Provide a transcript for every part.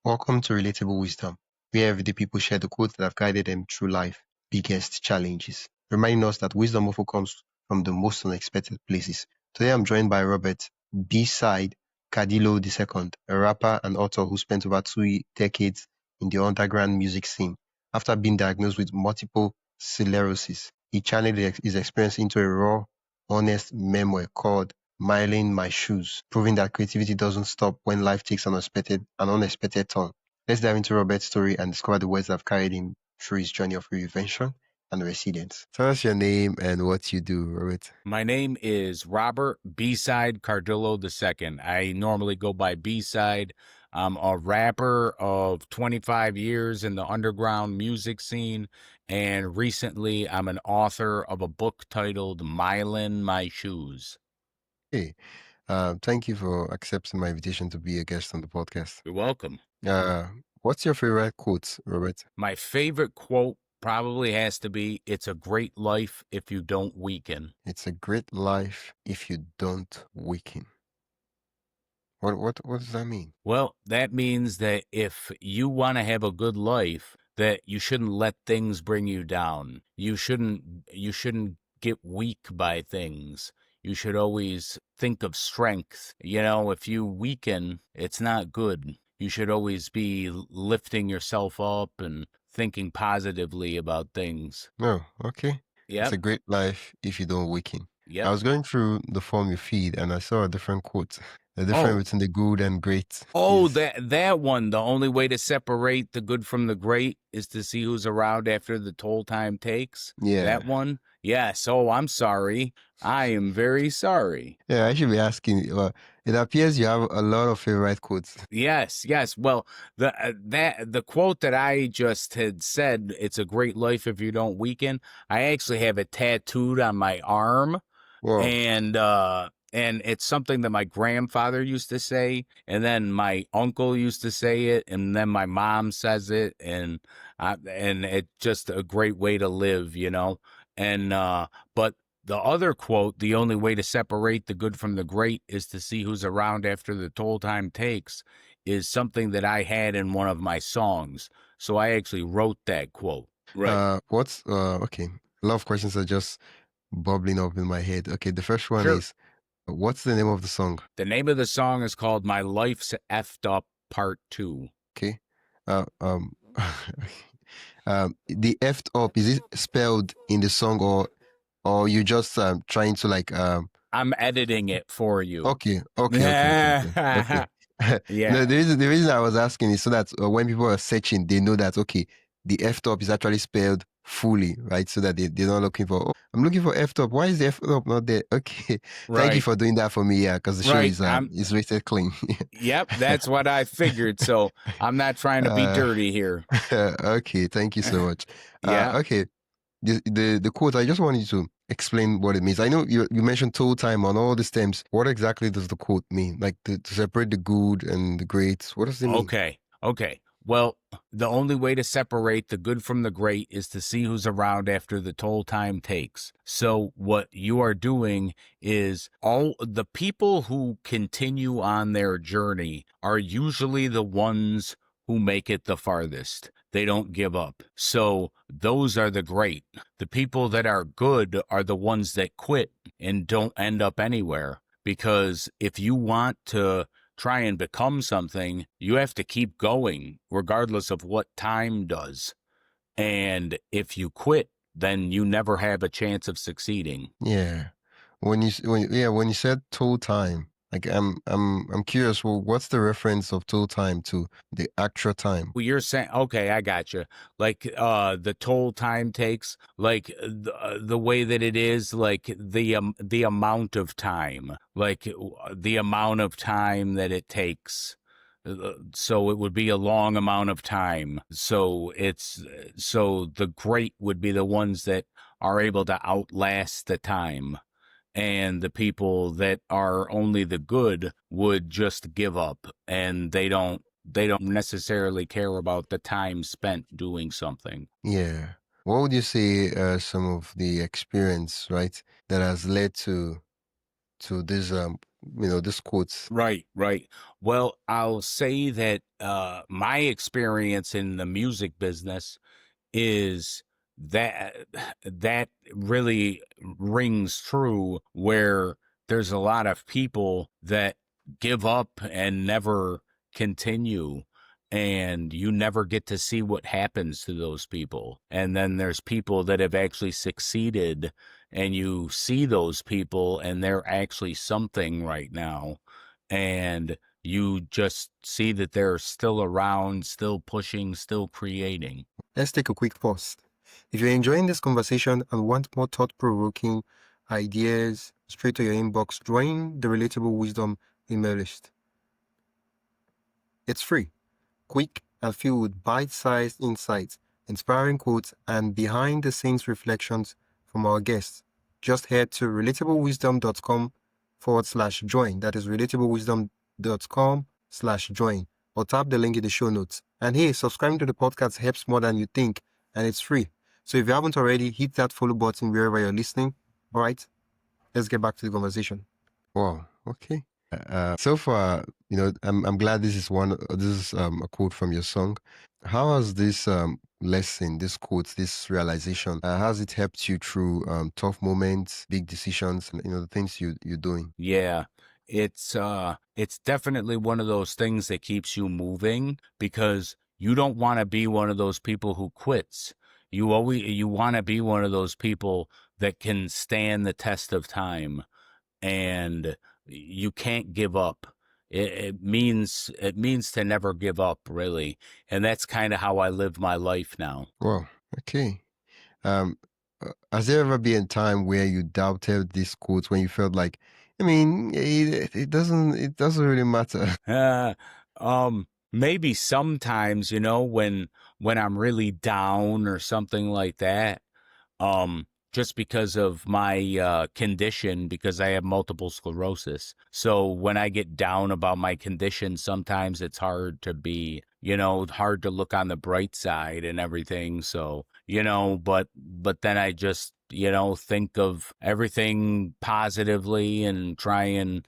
Welcome to Relatable Wisdom, where everyday people share the quotes that have guided them through life's biggest challenges, reminding us that wisdom often comes from the most unexpected places. Today I'm joined by Robert B Cide Cardillo II, a rapper and author who spent over 2 decades in the underground music scene. After being diagnosed with multiple sclerosis, he channeled his experience into a raw, honest memoir called Myelin My Shoes, proving that creativity doesn't stop when life takes an unexpected turn. Let's dive into Robert's story and discover the words that have carried him through his journey of reinvention and resilience. Tell us your name and what you do, Robert. My name is Robert B Cide Cardillo II. I normally go by Bside. I'm a rapper of 25 years in the underground music scene, and recently I'm an author of a book titled Myelin My Shoes. Hey, thank you for accepting my invitation to be a guest on the podcast. You're welcome. What's your favorite quote, Robert? My favorite quote probably has to be, "It's a great life if you don't weaken." It's a great life if you don't weaken. What does that mean? Well, that means that if you want to have a good life, that you shouldn't let things bring you down. You shouldn't get weak by things. You should always think of strength. You know, if you weaken, it's not good. You should always be lifting yourself up and thinking positively about things. Oh, okay. Yep. It's a great life if you don't weaken. Yep. I was going through the form you feed and I saw a different quote. The difference between the good and great. Oh, that one. The only way to separate the good from the great is to see who's around after the toll time takes. Yeah. That one? Yes. Oh, I'm sorry. I am very sorry. Yeah, I should be asking. It appears you have a lot of favorite quotes. Yes. Well, the quote that I just had said, "It's a great life if you don't weaken," I actually have it tattooed on my arm. Whoa. And it's something that my grandfather used to say, and then my uncle used to say it, and then my mom says it, and it's just a great way to live, you know. And but the other quote, "The only way to separate the good from the great is to see who's around after the toll time takes," is something that I had in one of my songs. So I actually wrote that quote. Right. Okay. A lot of questions are just bubbling up in my head. Okay, the first one is, what's the name of the song? The name of the song is called "My Life's Effed Up Part 2. Okay. The effed up, is it spelled in the song or you just trying to like I'm editing it for you. Okay. Yeah. No, the reason I was asking is so that when people are searching, they know that okay, the effed up is actually spelled fully, right? So that they're not looking for, oh, I'm looking for effed up. Why is the effed up not there? Okay. Right. Thank you for doing that for me, yeah, because the show is rated clean. Yep, that's what I figured. So I'm not trying to be dirty here. Okay, thank you so much. Okay. The quote, I just want you to explain what it means. I know you mentioned toll time on all these terms. What exactly does the quote mean? Like to separate the good and the great? What does it mean? Okay. Well, the only way to separate the good from the great is to see who's around after the toll time takes. So what you are doing is all the people who continue on their journey are usually the ones who make it the farthest. They don't give up. So those are the great. The people that are good are the ones that quit and don't end up anywhere. Because if you want to try and become something, you have to keep going regardless of what time does. And if you quit, then you never have a chance of succeeding. Yeah. When you said toll time, like I'm curious. Well, what's the reference of toll time to the actual time? Well, you're saying, okay, I got you. Like the toll time takes, like the way that it is, like the amount of time, like the amount of time that it takes. So it would be a long amount of time. So the great would be the ones that are able to outlast the time. And the people that are only the good would just give up, and they don't necessarily care about the time spent doing something. Yeah. What would you say some of the experience, right, that has led to this these quotes? Right, right. Well, I'll say that my experience in the music business is that that really rings true, where there's a lot of people that give up and never continue, and you never get to see what happens to those people. And then there's people that have actually succeeded, and you see those people and they're actually something right now, and you just see that they're still around, still pushing, still creating. Let's take a quick pause. If you're enjoying this conversation and want more thought-provoking ideas straight to your inbox, join the Relatable Wisdom email list. It's free, quick, and filled with bite-sized insights, inspiring quotes, and behind-the-scenes reflections from our guests. Just head to relatablewisdom.com/join. That is relatablewisdom.com/join, or tap the link in the show notes. And hey, subscribing to the podcast helps more than you think, and it's free. So if you haven't already, hit that follow button wherever you're listening. All right, let's get back to the conversation. Wow. Okay. So far, I'm glad this is a quote from your song. How has this lesson, this quote, this realization, has it helped you through tough moments, big decisions, and the things you're doing? Yeah. It's definitely one of those things that keeps you moving, because you don't want to be one of those people who quits. You want to be one of those people that can stand the test of time, and you can't give up. It means to never give up, really. And that's kind of how I live my life now. Wow. Okay. Has there ever been a time where you doubted this quote, when you felt like, it doesn't really matter? Maybe sometimes, when I'm really down or something like that, just because of my condition, because I have multiple sclerosis. So when I get down about my condition, sometimes it's hard to be, hard to look on the bright side and everything. So, but then I just, think of everything positively and try and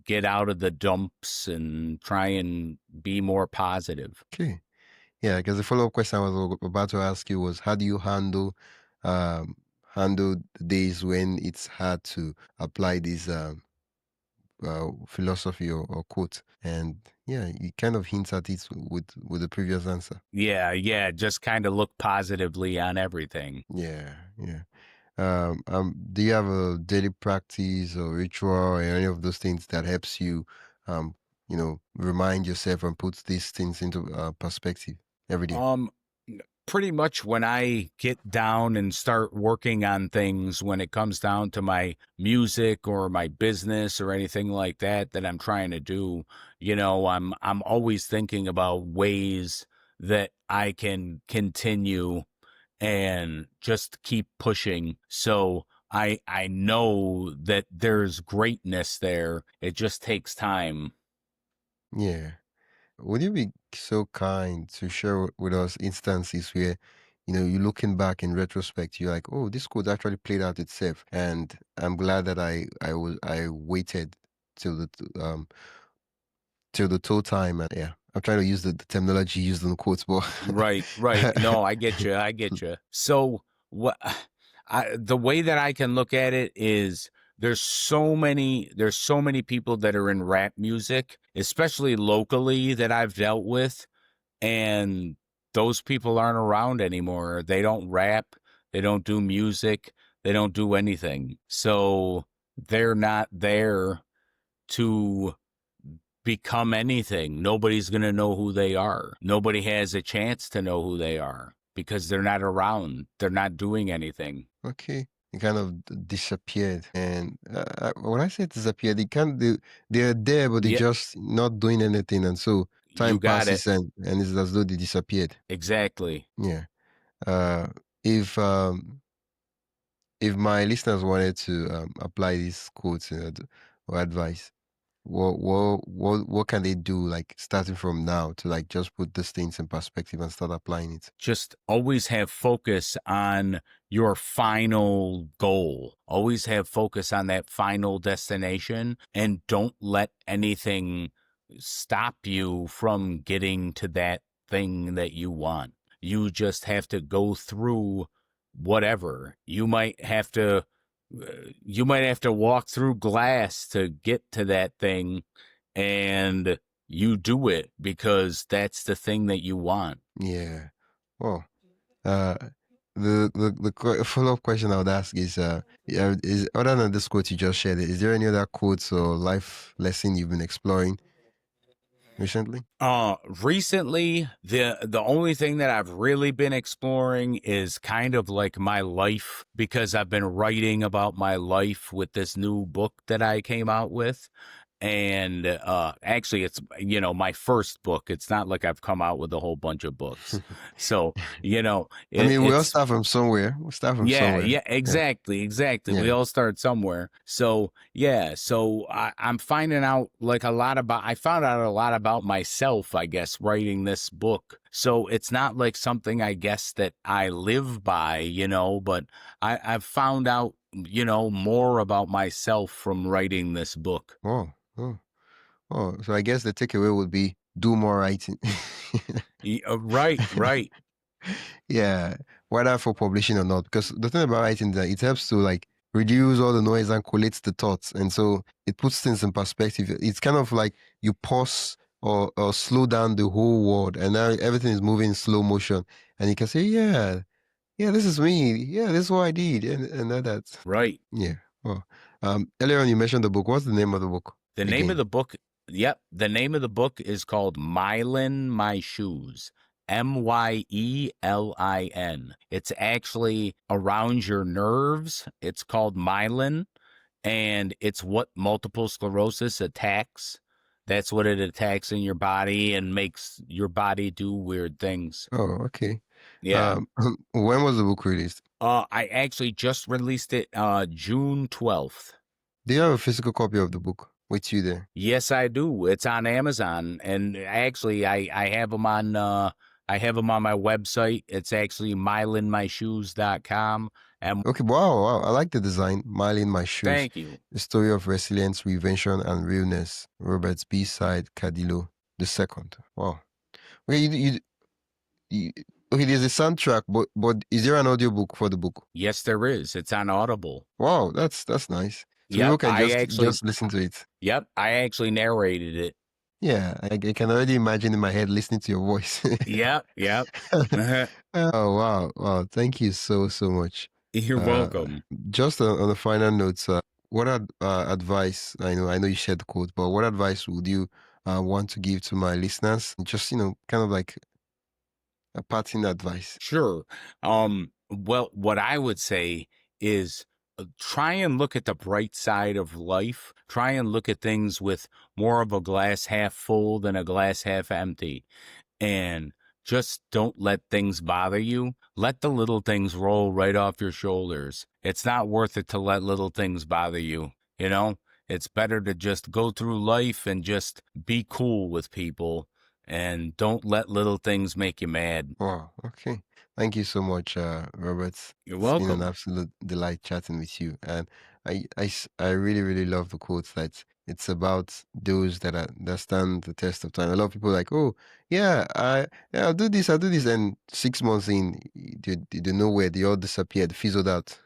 get out of the dumps and try and be more positive. Okay. Yeah, because the follow-up question I was about to ask you was, how do you um, handle the days when it's hard to apply this philosophy or quote? And yeah, you kind of hint at it with the previous answer. Yeah, just kind of look positively on everything. Yeah, yeah. Do you have a daily practice or ritual or any of those things that helps you, remind yourself and put these things into perspective every day? Um, Pretty much when I get down and start working on things, when it comes down to my music or my business or anything like that I'm trying to do, I'm always thinking about ways that I can continue and just keep pushing. So I know that there's greatness there. It just takes time. Yeah. Would you be so kind to share with us instances where, you're looking back in retrospect, you're like, oh, this could actually played out itself, and I'm glad that I waited till the total time, and yeah, I'm trying to use the terminology used in the quotes, but Right, right. No, I get you. I get you. So what the way that I can look at it is, there's so many people that are in rap music, especially locally, that I've dealt with, and those people aren't around anymore. They don't rap, they don't do music, they don't do anything. So they're not there to become anything. Nobody's going to know who they are. Nobody has a chance to know who they are because they're not around. They're not doing anything. okay, it kind of disappeared. And when I say disappeared, they're there, but they're Yeah, just not doing anything. And so time you got it. passes, and it's as though they disappeared. Exactly. Yeah. Uh, if if my listeners wanted to apply these quotes or advice, what can they do, like starting from now, to like just put these things in perspective and start applying it? Just always have focus on your final goal. Always have focus on that final destination, and don't let anything stop you from getting to that thing that you want. You just have to go through whatever. You might have to walk through glass to get to that thing, and you do it because that's the thing that you want. Yeah. Well, uh, the follow-up question I would ask is, yeah, is other than this quote you just shared, is there any other quotes or life lesson you've been exploring recently? Recently, the only thing that I've really been exploring is kind of like my life, because I've been writing about my life with this new book that I came out with. And actually, it's, my first book. It's not like I've come out with a whole bunch of books. So, I mean, we all it's start from somewhere. We start from yeah, somewhere. yeah, exactly. We Yeah. all start somewhere. So yeah, so I'm finding out like I found out a lot about myself, I guess, writing this book. So it's not like something, I guess, that I live by, but I've found out, more about myself from writing this book. Oh, so I guess the takeaway would be do more writing. Right. Yeah, whether for publishing or not, because the thing about writing is that it helps to like reduce all the noise and collate the thoughts, and so it puts things in perspective. It's kind of like you pause or slow down the whole world, and now everything is moving in slow motion, and you can say, yeah, this is me. Yeah, this is what I did, and that. Right. Yeah. Well, earlier on you mentioned the book. What's the name of the book The name of again? the book, yep, the name of the book is called Myelin My Shoes. Myelin. It's actually around your nerves. It's called myelin, and it's what multiple sclerosis attacks. That's what it attacks in your body and makes your body do weird things. Oh, okay. Yeah. When was the book released? I actually just released it June 12th. Do you have a physical copy of the book with you there? Yes, I do. It's on Amazon, and actually, I have them on my website. It's actually myelinmyshoes.com. And Okay, wow. I like the design. Myelin My Shoes. thank you. The story of resilience, reinvention, and realness. Robert B Cide Cardillo the second. Wow. Okay, you, okay, there's a soundtrack, but is there an audiobook for the book? Yes, there is. It's on Audible. Wow, that's nice. So people can just listen to it. I actually narrated it. Yeah, I can already imagine in my head listening to your voice. Yep. Oh wow! Thank you so much. You're welcome. Just on a final note, what advice? I know you shared the quote, but what advice would you want to give to my listeners? Just kind of like a parting advice. Sure. Well, what I would say is try and look at the bright side of life. Try and look at things with more of a glass half full than a glass half empty. And just don't let things bother you. Let the little things roll right off your shoulders. It's not worth it to let little things bother you. It's better to just go through life and just be cool with people, and don't let little things make you mad. Wow. Okay. Thank you so much, Robert. You're It's been an welcome. absolute delight chatting with you, and I really really love the quote that it's about those that stand the test of time. A lot of people are like, oh I'll do this, and 6 months in, they nowhere, they all disappeared, fizzled out.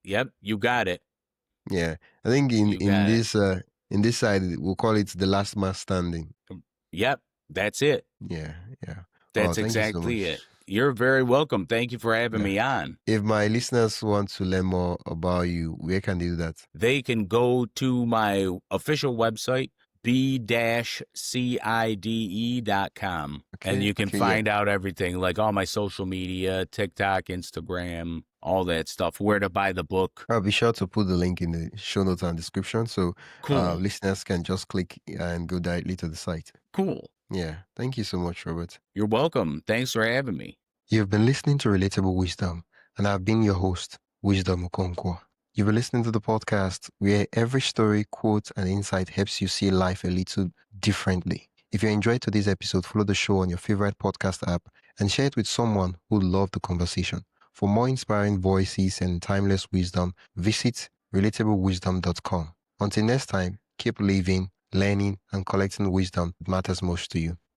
Yep, you got it. Yeah, I think You got it. in this side we'll call it the last man standing. Yep, that's it. Yeah. Oh, That's thank you so exactly much. it. You're very welcome. Thank you for having Yeah. me on. If my listeners want to learn more about you, where can they do that? They can go to my official website, b-cide.com. And you can find out everything, like all my social media, TikTok, Instagram, all that stuff, where to buy the book. I'll be sure to put the link in the show notes and description, so Cool. listeners can just click and go directly to the site. Cool. Yeah. Thank you so much, Robert. You're welcome. Thanks for having me. You've been listening to Relatable Wisdom, and I've been your host, Wisdom Okonkwo. You've been listening to the podcast where every story, quote, and insight helps you see life a little differently. If you enjoyed today's episode, follow the show on your favorite podcast app and share it with someone who loved the conversation. For more inspiring voices and timeless wisdom, visit relatablewisdom.com. Until next time, keep living, learning, and collecting wisdom that matters most to you.